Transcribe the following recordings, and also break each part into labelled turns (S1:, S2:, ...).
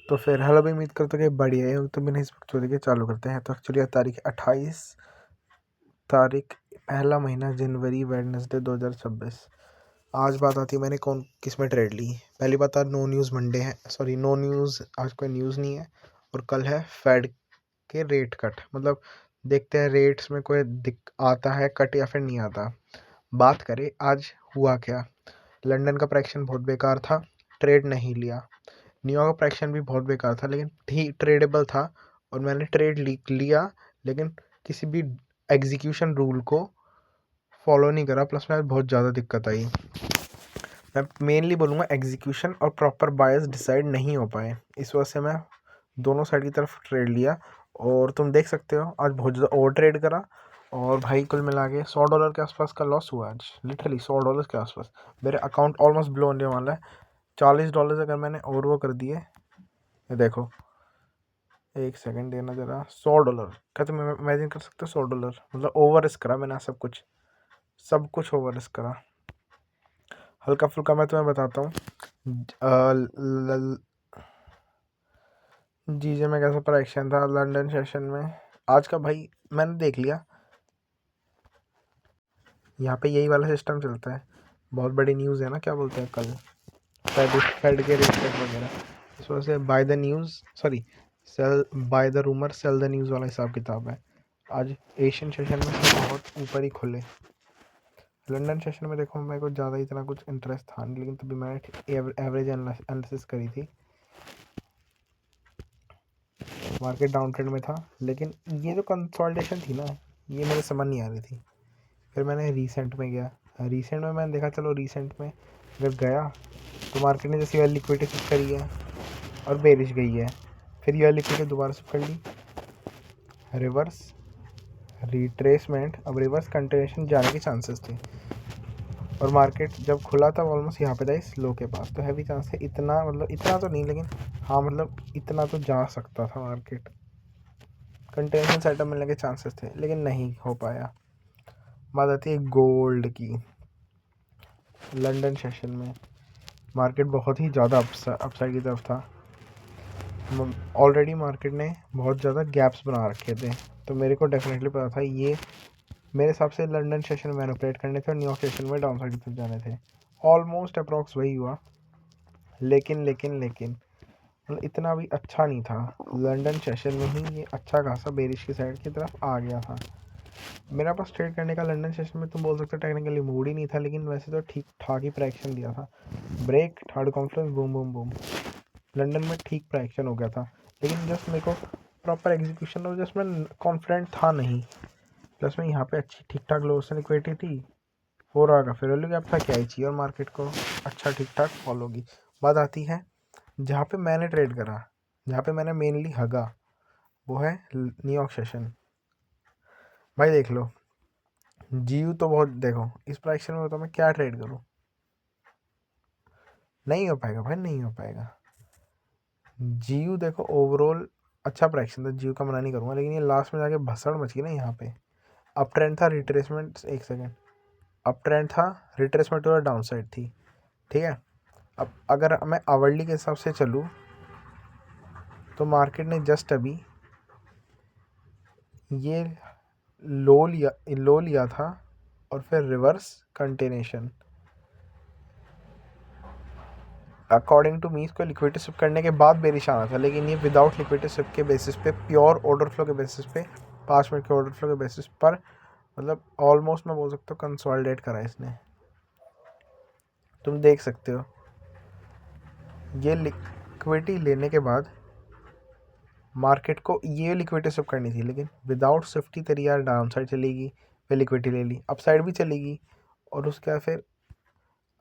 S1: तो फिर हेलो भी उम्मीद करते कि बढ़िया है। तो मैंने इस वक्त चोरी के चालू करते हैं। तो एक्चुअली तारीख 28 तारीख पहला महीना जनवरी वेडनेसडे 2026। आज बात आती है मैंने कौन किस में ट्रेड ली। पहली बात आज नो न्यूज़ मंडे है, सॉरी नो न्यूज़, आज कोई न्यूज़ नहीं है। और कल है फेड के रेट कट, मतलब देखते हैं रेट्स में कोई दिक आता है कट या फिर नहीं आता। बात करें आज हुआ क्या। लंदन का प्राइक्शन बहुत बेकार था, ट्रेड नहीं लिया। न्यूयॉर्क का प्राइक्शन भी बहुत बेकार था लेकिन ठीक ट्रेडेबल था और मैंने ट्रेड लिया, लेकिन किसी भी एग्जीक्यूशन रूल को फॉलो नहीं करा। प्लस में बहुत ज़्यादा दिक्कत आई। मैं मेनली बोलूँगा एग्जीक्यूशन और प्रॉपर बायस डिसाइड नहीं हो पाए, इस वजह से मैं दोनों साइड की तरफ ट्रेड लिया। और तुम देख सकते हो आज बहुत ज़्यादा ओवर ट्रेड करा और भाई कुल मिला के $100 के आसपास का लॉस हुआ आज, लिटरली $100 के आसपास। मेरे अकाउंट ऑलमोस्ट ब्लो होने वाला है। $40 अगर मैंने और वो कर दिए, ये देखो, एक सेकंड देना जरा। $100 क्या तुम इमेजिन कर सकते हो? $100 मतलब ओवर रिस्क करा मैंने, सब कुछ ओवर रिस्क करा। हल्का फुल्का मैं तुम्हें बताता हूँ। जीजे में कैसा प्राइक्शन था लंदन सेशन में आज का, भाई मैंने देख लिया। यहाँ पे यही वाला सिस्टम चलता है। बहुत बड़ी न्यूज़ है ना, क्या बोलते हैं कल फेड के रेट कट वगैरह, इस वजह से by the news, sorry sell by the rumour sell the news वाला हिसाब किताब है। आज एशियन सेशन में बहुत ऊपर ही खुले। लंदन सेशन में देखो मेरे को ज़्यादा इतना कुछ इंटरेस्ट था नहीं, लेकिन तभी मैंने एवरेज एनालिसिस करी थी। मार्केट डाउन ट्रेंड में था, लेकिन ये जो कंसोलिडेशन थी ना, ये मेरे समझ नहीं आ रही थी। फिर मैंने रीसेंट में गया। रीसेंट में मैंने देखा चलो रीसेंट में अगर गया तो मार्केट ने जैसे लिक्विडिटी शिफ्ट करी है और बेरिश गई है। फिर यह लिक्विडिटी दोबारा शिफ्ट कर ली, रिवर्स रिट्रेसमेंट, अब रिवर्स कंटिन्यूएशन जाने के चांसेस थे। और मार्केट जब खुला था ऑलमोस्ट यहाँ पे था इस लो के पास, तो हैवी चांस है। इतना मतलब इतना तो नहीं, लेकिन हाँ मतलब इतना तो जा सकता था मार्केट। कंटिन्यूएशन सेटअप मिलने के चांसेस थे लेकिन नहीं हो पाया। बात आती है गोल्ड की। लंदन सेशन में मार्केट बहुत ही ज़्यादा अपसाइड की तरफ था। ऑलरेडी मार्केट ने बहुत ज़्यादा गैप्स बना रखे थे, तो मेरे को डेफिनेटली पता था ये मेरे हिसाब से लंदन सेशन में मैनिपुलेट करने थे और न्यूयॉर्क सेशन में डाउन साइड की तरफ जाने थे। ऑलमोस्ट अप्रॉक्स वही हुआ, लेकिन मतलब इतना भी अच्छा नहीं था। लंदन सेशन में ही ये अच्छा खासा बेरिश की साइड की तरफ आ गया था। मेरा पास ट्रेड करने का लंदन सेशन में तुम बोल सकते हो टेक्निकली मूड ही नहीं था, लेकिन वैसे तो ठीक ठाक ही प्राइक्शन दिया था। Break, third conference, boom boom boom, London में ठीक प्राइक्शन हो गया था। लेकिन जस्ट मेरे को प्रॉपर एग्जीक्यूशन और जस्ट मैं कॉन्फिडेंट था नहीं। प्लस में यहाँ पे अच्छी ठीक ठाक लो से लिक्विडिटी थी, 4 आवर का फिर वैल्यू गैप था, क्या ही चाहिए। और मार्केट को अच्छा ठीक ठाक फॉलो होगी। बात आती है जहाँ पे मैंने ट्रेड करा, जहाँ पे मैंने मेनली हगा, वो है न्यूयॉर्क सेशन। भाई देख लो जीयू तो बहुत, देखो इस प्राइस में बताओ मैं क्या ट्रेड करूँ, नहीं हो पाएगा भाई, नहीं हो पाएगा। जीयू देखो ओवरऑल अच्छा प्राइक्शन था, जीयू का मना नहीं करूँगा, लेकिन ये लास्ट में जाके भसड़ मच गई ना। यहाँ पे अप ट्रेंड था, रिट्रेसमेंट, एक सेकेंड, अप ट्रेंड था, रिट्रेसमेंट और डाउन साइड थी, ठीक है। अब अगर मैं आवरली के हिसाब से चलूँ तो मार्केट ने जस्ट अभी ये लो लिया था और फिर reverse continuation. According to me इसको लिक्विडिटी स्विप करने के बाद बेरिश आना था, लेकिन ये विदाउट लिक्विडिटी स्विप के बेसिस पे, प्योर ऑर्डर फ्लो के बेसिस पे, 5 मिनट के ऑर्डर फ्लो के बेसिस पर, मतलब ऑलमोस्ट मैं बोल सकता हूँ कंसोलिडेट करा इसने। तुम देख सकते हो ये लिक्विडिटी लेने के बाद मार्केट को ये लिक्विडिटी स्विप करनी थी, लेकिन विदाउट स्विफ्टी तेरी यार डाउन साइड चलेगी, फिर लिक्विडिटी ले ली, अप साइड भी चलेगी। और उसके बाद फिर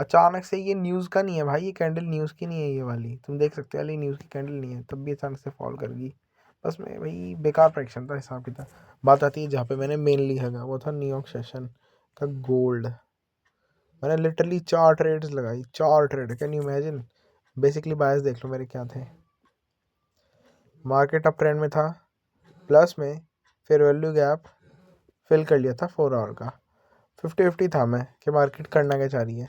S1: अचानक से, ये न्यूज़ का नहीं है भाई, ये कैंडल न्यूज़ की नहीं है, ये वाली तुम देख सकते हो, वाली न्यूज़ की कैंडल नहीं है, तब भी अचानक से फॉल कर गई। बस में भाई बेकार प्राइक्शन था हिसाब किताब। बात आती है जहाँ पे मैंने मेनली है, वो था न्यूयॉर्क सेशन का गोल्ड। मैंने लिटरली 4 ट्रेड्स लगाई, 4 trade, can you imagine. Basically bias देख लो मेरे क्या थे। मार्केट अप ट्रेंड में था, प्लस में फिर वैल्यू गैप फिल कर लिया था 4 आवर का। 50-50 था मैं कि मार्केट करना क्या चाह रही है।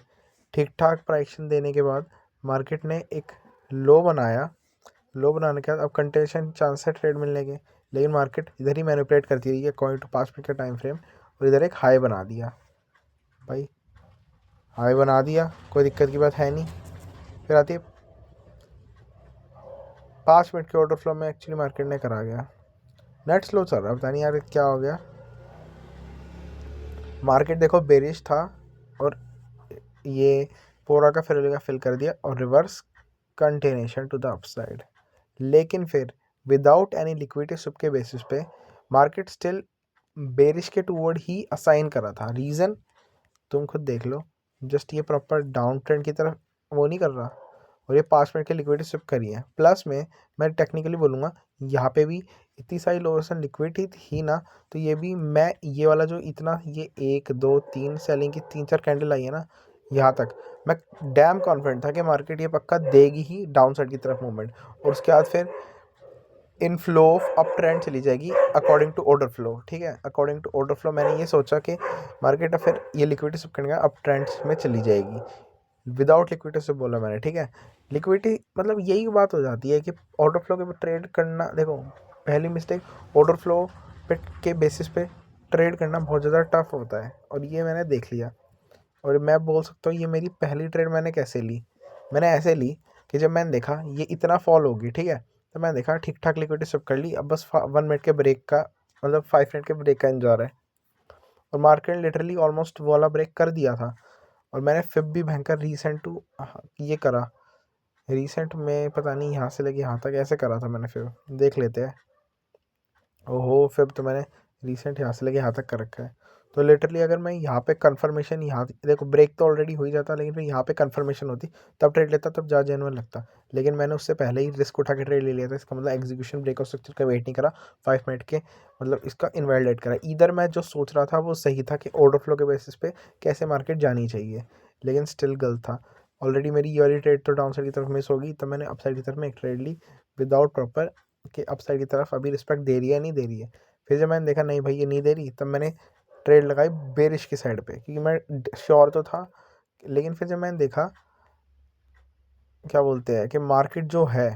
S1: ठीक ठाक प्राइक्शन देने के बाद मार्केट ने एक लो बनाया, लो बनाने के बाद अब कंटेंशन चांस है ट्रेड मिलने के, लेकिन मार्केट इधर ही मैनिपुलेट करती रही है अकॉर्डिंग टू 5 मिनट का टाइम फ्रेम, और इधर एक हाई बना दिया भाई, हाई बना दिया, कोई दिक्कत की बात है नहीं। फिर आती है 5 मिनट के ऑर्डर फ्लो में एक्चुअली मार्केट ने करा गया, नेट स्लो चल रहा, पता नहीं यार क्या हो गया। मार्केट देखो बेरिश था और ये पोरा का फिल कर दिया और reverse continuation to the upside, लेकिन फिर विदाउट एनी लिक्विडिटी स्विप के बेसिस पे मार्केट स्टिल बेरिश के टूवर्ड ही असाइन करा था। रीज़न तुम खुद देख लो, जस्ट ये प्रॉपर डाउन ट्रेंड की तरफ वो नहीं कर रहा, और ये 5 मिनट की लिक्विडिटी स्विप करी है। प्लस में मैं टेक्निकली बोलूँगा यहाँ पे भी इतनी सारी लोअर लिक्विडिटी थी ना, तो ये भी मैं ये वाला जो इतना ये 1 2 3 सेलिंग की 3 4 कैंडल आई है ना यहाँ तक, मैं डैम कॉन्फिडेंट था कि मार्केट ये पक्का देगी ही डाउन साइड की तरफ मूवमेंट, और उसके बाद फिर इन फ्लो ऑफ अप ट्रेंड चली जाएगी अकॉर्डिंग टू ऑर्डर फ्लो। ठीक है, अकॉर्डिंग टू ऑर्डर फ्लो मैंने ये सोचा कि मार्केट फिर ये लिक्विडिटी सब करने का अप ट्रेंड्स में चली जाएगी, विदाउट लिक्विडिटी से बोला मैंने। ठीक है, लिक्विडिटी मतलब यही बात हो जाती है कि ऑर्डर फ्लो के ट्रेड करना, देखो पहली मिस्टेक ऑर्डर फ्लो पे के बेसिस पे ट्रेड करना बहुत ज़्यादा टफ होता है, और ये मैंने देख लिया। और मैं बोल सकता हूँ ये मेरी पहली ट्रेड मैंने कैसे ली, मैंने ऐसे ली कि जब मैंने देखा ये इतना फॉल होगी, ठीक है, तो मैंने देखा ठीक ठाक लिक्विडिटी सब कर ली, अब बस 1 मिनट के ब्रेक का मतलब 5 मिनट के ब्रेक का इंतजार है, और मार्केट लिटरली ऑलमोस्ट वाला ब्रेक कर दिया था। और मैंने फिर भी भयंकर रीसेंट टू ये करा, रीसेंट में पता नहीं यहाँ से लेके यहाँ तक ऐसे करा था मैंने, फिर देख लेते हैं। ओहो, फिर तो मैंने रिसेंट यहाँ से लेके यहाँ तक कर रखा है, तो लिटरली अगर मैं यहाँ पे कंफर्मेशन, यहाँ देखो ब्रेक तो ऑलरेडी हो ही जाता, लेकिन फिर यहाँ पे कंफर्मेशन होती तब ट्रेड लेता, तब ज़्यादा जेन्युइन लगता, लेकिन मैंने उससे पहले ही रिस्क उठा के ट्रेड ले लिया था। इसका मतलब एग्जीक्यूशन ब्रेक और स्ट्रक्चर का वेट नहीं करा 5 मिनट के, मतलब इसका इनवैलिडेट करा। इधर मैं जो सोच रहा था वो सही था कि ऑर्डर फ्लो के बेसिस पे कैसे मार्केट जानी चाहिए, लेकिन स्टिल गलत था। ऑलरेडी मेरी ये वाली ट्रेड तो डाउन साइड की तरफ मिस होगी, तो मैंने अप साइड की तरफ में एक ट्रेड ली विदाउट प्रॉपर कि अपसाइड की तरफ अभी रिस्पेक्ट दे रही है नहीं दे रही है। फिर जब मैंने देखा नहीं भाई ये नहीं दे रही, तब मैंने ट्रेड लगाई बेरिश की साइड पे, क्योंकि मैं श्योर तो था। लेकिन फिर जब मैंने देखा क्या बोलते हैं कि मार्केट जो है,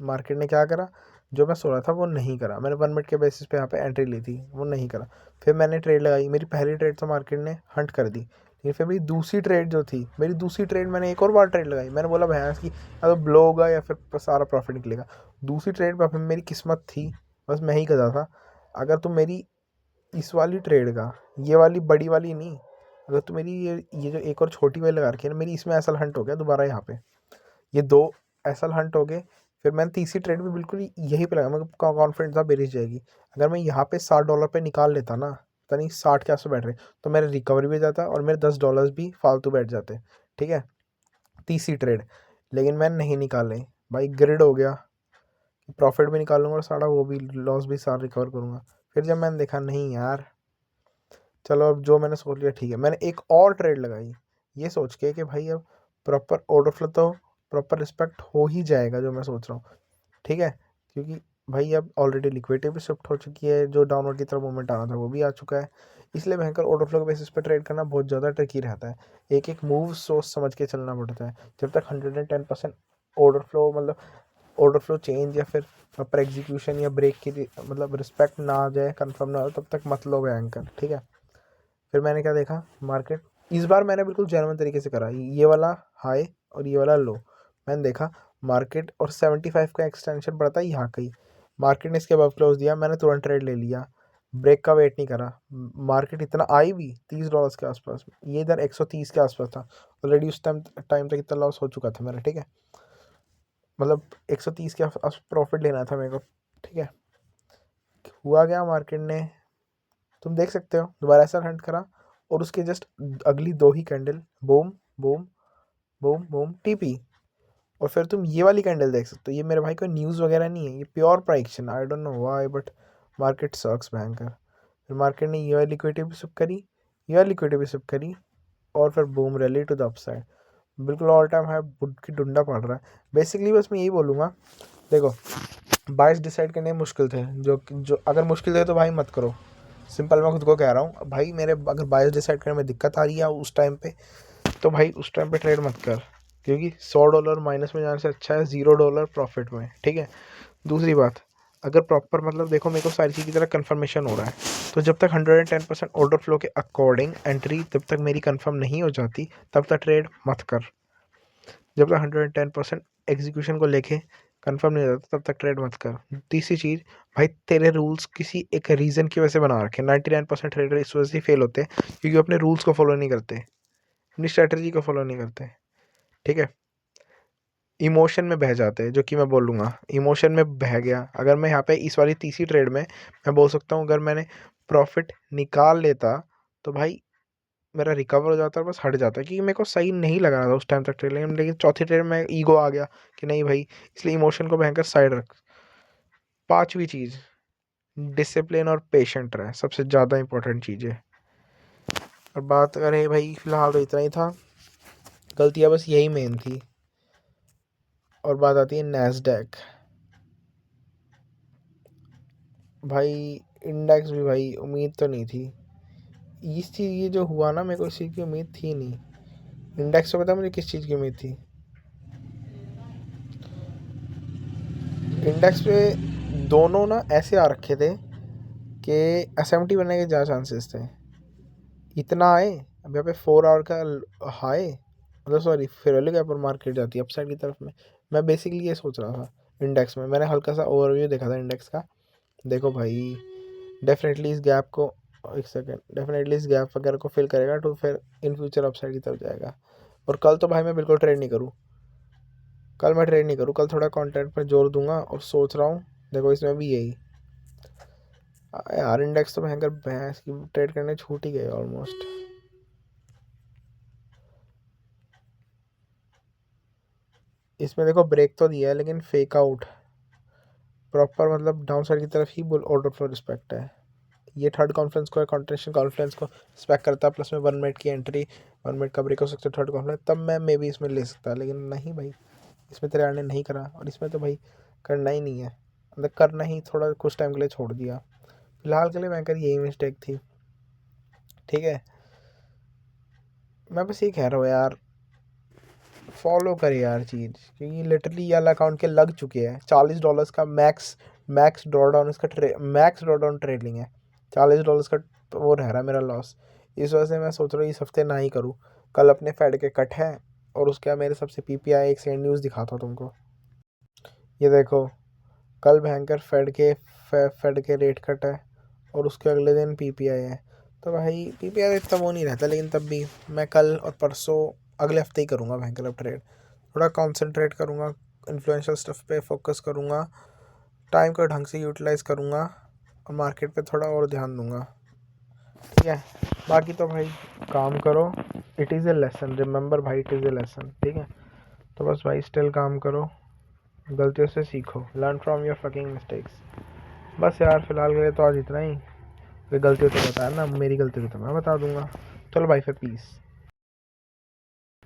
S1: मार्केट ने क्या करा, जो मैं सो रहा था वो नहीं करा। मैंने 1 मिनट के बेसिस पे यहाँ पे एंट्री ली थी, वो नहीं करा। फिर मैंने ट्रेड लगाई, मेरी पहली ट्रेड तो मार्केट ने हंट कर दी, लेकिन फिर मेरी दूसरी ट्रेड जो थी, मेरी दूसरी ट्रेड मैंने एक और बार ट्रेड लगाई। मैंने बोला भैंस की या तो ब्लो होगा या फिर सारा प्रॉफिट निकलेगा। दूसरी ट्रेड पर मेरी किस्मत थी, बस मैं ही कर था। अगर तुम मेरी इस वाली ट्रेड का, ये वाली बड़ी वाली नहीं, अगर तुम मेरी ये जो एक और छोटी वाली लगा रखी है ना, मेरी इसमें ऐसा हंट हो गया दोबारा, यहाँ पे ये 2 ऐसा हंट हो गए। फिर मैंने तीसरी ट्रेड भी बिल्कुल यही पे लगा, मैं कॉन्फिडेंट था बेरिश जाएगी। अगर मैं यहाँ पे $60 पे निकाल लेता ना, पता नहीं 60 के आस बैठ रहे, तो मेरा रिकवरी भी जाता और मेरे $10 भी फालतू बैठ जाते। ठीक है, तीसरी ट्रेड, लेकिन मैंने नहीं निकाले भाई, ग्रिड हो गया, प्रॉफिट भी निकालूंगा और सारा वो भी लॉस भी सारा रिकवर करूँगा। फिर जब मैंने देखा नहीं यार, चलो अब जो मैंने सोच लिया ठीक है, मैंने एक और ट्रेड लगाई ये सोच के कि भाई अब प्रॉपर ऑर्डर फ्लो तो प्रॉपर रिस्पेक्ट हो ही जाएगा जो मैं सोच रहा हूँ। ठीक है, क्योंकि भाई अब ऑलरेडी लिक्विडिटी भी शिफ्ट हो चुकी है, जो डाउनवर्ड की तरफ मूवमेंट आना था वो भी आ चुका है, इसलिए भयंकर ऑर्डर फ्लो के बेसिस पे ट्रेड करना बहुत ज़्यादा ट्रिकी रहता है। एक एक मूव सोच समझ के चलना पड़ता है। जब तक 110% ऑर्डर फ्लो मतलब ऑर्डर फ्लो चेंज या फिर प्रॉपर एग्जीक्यूशन या ब्रेक की मतलब रिस्पेक्ट ना आ जाए, कंफर्म ना हो, तब तक मत लो एंकर। ठीक है, फिर मैंने क्या देखा, मार्केट इस बार मैंने बिल्कुल जेन्युइन तरीके से करा, ये वाला हाई और ये वाला लो मैंने देखा मार्केट, और 75 का एक्सटेंशन पड़ता है यहाँ कहीं, मार्केट ने इसके अबव क्लोज दिया, मैंने तुरंत ट्रेड ले लिया, ब्रेक का वेट नहीं करा। मार्केट इतना आई भी $30 के आसपास, ये इधर 130 के आसपास था, ऑलरेडी उस टाइम तक इतना लॉस हो चुका था मेरा। ठीक है, मतलब 130 के आसपास प्रॉफिट लेना था मेरे को। ठीक है, हुआ क्या, मार्केट ने तुम देख सकते हो दोबारा ऐसा हंट करा, और उसके जस्ट अगली 2 ही candle boom boom boom boom TP, और फिर तुम ये वाली कैंडल देख सकते हो। ये मेरे भाई कोई न्यूज़ वगैरह नहीं है, ये pure price action, I don't know why but market sucks भयंकर। फिर मार्केट ने ये वाली लिक्विडिटी भी सिप करी, ये वाली लिक्विडिटी भी सिप करी, और फिर boom rally to the upside, बिल्कुल ऑल टाइम हाई बुड की डुंडा पड़ रहा है। बेसिकली बस मैं यही बोलूँगा, देखो बाइस डिसाइड करने मुश्किल थे, जो अगर मुश्किल थे तो भाई मत करो, सिंपल मैं खुद को कह रहा हूँ भाई। मेरे अगर बायस डिसाइड करने में दिक्कत आ रही है उस टाइम पे, तो भाई उस टाइम पे ट्रेड मत कर। क्योंकि $100 माइनस में जाने से अच्छा है $0 प्रॉफिट में, ठीक है। दूसरी बात, अगर प्रॉपर मतलब देखो मेरे को सारी चीज़ की तरह कन्फर्मेशन हो रहा है, तो जब तक 110% ऑर्डर फ्लो के अकॉर्डिंग एंट्री जब तक मेरी कंफर्म नहीं हो जाती तब तक ट्रेड मत कर। जब तक 110% एग्जीक्यूशन को लेके कंफर्म नहीं हो जाता तब तक ट्रेड मत कर। तीसरी चीज़, भाई तेरे रूल्स किसी एक रीज़न की वजह से बना रखे। 99% ट्रेडर इस वजह से फेल होते हैं क्योंकि अपने रूल्स को फॉलो नहीं करते, अपनी स्ट्रेटजी को फॉलो नहीं करते, ठीक है। इमोशन में बह जाते हैं, जो कि मैं बोलूँगा इमोशन में बह गया। अगर मैं यहाँ पे इस वाली तीसरी ट्रेड में मैं बोल सकता हूँ, अगर मैंने प्रॉफिट निकाल लेता तो भाई मेरा रिकवर हो जाता और बस हट जाता, क्योंकि मेरे को सही नहीं लग रहा था उस टाइम तक ट्रेड। लेकिन चौथी ट्रेड में ईगो आ गया कि नहीं भाई, इसलिए इमोशन को भयंकर साइड रख। पांचवी चीज़, डिसिप्लिन और पेशेंट रहे, सबसे ज़्यादा इंपॉर्टेंट चीज़ है। और बात करें भाई, फिलहाल तो इतना ही था, गलतियाँ बस यही मेन थी। और बात आती है नैस्डैक। भाई इंडेक्स भी भाई उम्मीद तो नहीं थी इस चीज़, ये जो हुआ ना मेरे को इस चीज़ की उम्मीद थी नहीं। इंडेक्स तो पता मुझे किस चीज़ की उम्मीद थी, इंडेक्स पे दोनों ना ऐसे आ रखे थे कि एसएमटी बनने के ज़्यादा चांसेस थे। इतना आए, अब यहाँ पे 4 आवर का हाई, मतलब सॉरी फेयरली गैप पर मार्केट जाती है अपसाइड की तरफ में। मैं बेसिकली ये सोच रहा था इंडेक्स में, मैंने हल्का सा ओवरव्यू देखा था इंडेक्स का। देखो भाई डेफिनेटली इस गैप को, एक सेकेंड, डेफिनेटली इस गैप वगैरह को फिल करेगा तो फिर इन फ्यूचर अपसाइड की तरफ जाएगा। और कल तो भाई मैं बिल्कुल ट्रेड नहीं करूँ, कल मैं ट्रेड नहीं करूँ, कल थोड़ा कंटेंट पर जोर दूंगा। और सोच रहा हूँ देखो इसमें भी यही यार, इंडेक्स तो भयंकर भैंस की ट्रेड करने छूट ही गए ऑलमोस्ट। इसमें देखो ब्रेक तो दिया है लेकिन फेक आउट प्रॉपर, मतलब डाउन साइड की तरफ ही ऑर्डर फ्लो रिस्पेक्ट है। ये थर्ड कॉन्फ्रेंस को, कंटिन्यूएशन कॉन्फ्रेंस को रिस्पेक्ट करता है, प्लस में 1 मिनट की एंट्री, 1 मिनट का ब्रेक हो सकता है थर्ड कॉन्फ्रेंस, तब मैं मे बी इसमें ले सकता। लेकिन नहीं भाई, इसमें तेरे आने नहीं करा, और इसमें तो भाई करना ही नहीं है, मतलब करना ही थोड़ा कुछ टाइम के लिए छोड़ दिया। फिलहाल के लिए मैं कर यही मिस्टेक थी, ठीक है। मैं बस ये कह रहा हूँ यार, फॉलो करे यार चीज़, क्योंकि लिटरली ये वाला अकाउंट के लग चुके हैं। $40 का मैक्स मैक्स ड्रॉडाउन, इसका मैक्स ड्रॉडाउन ट्रेडिंग है। $40 का वो रह रहा है मेरा लॉस। इस वजह से मैं सोच रहा हूँ इस हफ्ते ना ही करूँ। कल अपने फेड के कट है, और उसका मेरे सबसे पीपीआई एक सेकंड न्यूज़ दिखाता हूँ तुमको। ये देखो, कल भयंकर फेड के रेट कट है, और उसके अगले दिन पीपीआई है। तो भाई पीपीआई इतना वो नहीं रहता, लेकिन तब भी मैं कल और परसों अगले हफ्ते ही करूँगा भयंकर अब ट्रेड। थोड़ा कंसंट्रेट करूँगा, इन्फ्लुएंशियल स्टफ पे फोकस करूँगा, टाइम को ढंग से यूटिलाइज़ करूँगा, और मार्केट पे थोड़ा और ध्यान दूँगा, ठीक है। बाकी तो भाई काम करो, it is a lesson, remember भाई, इट इज़ ए लेसन, ठीक है। तो बस भाई स्टिल काम करो, गलतियों से सीखो, learn from your fucking mistakes. बस यार फिलहाल के लिए तो आज इतना ही। कोई गलती हो तो बताया ना, मेरी गलती हो तो मैं बता दूंगा। चलो भाई फिर पीस।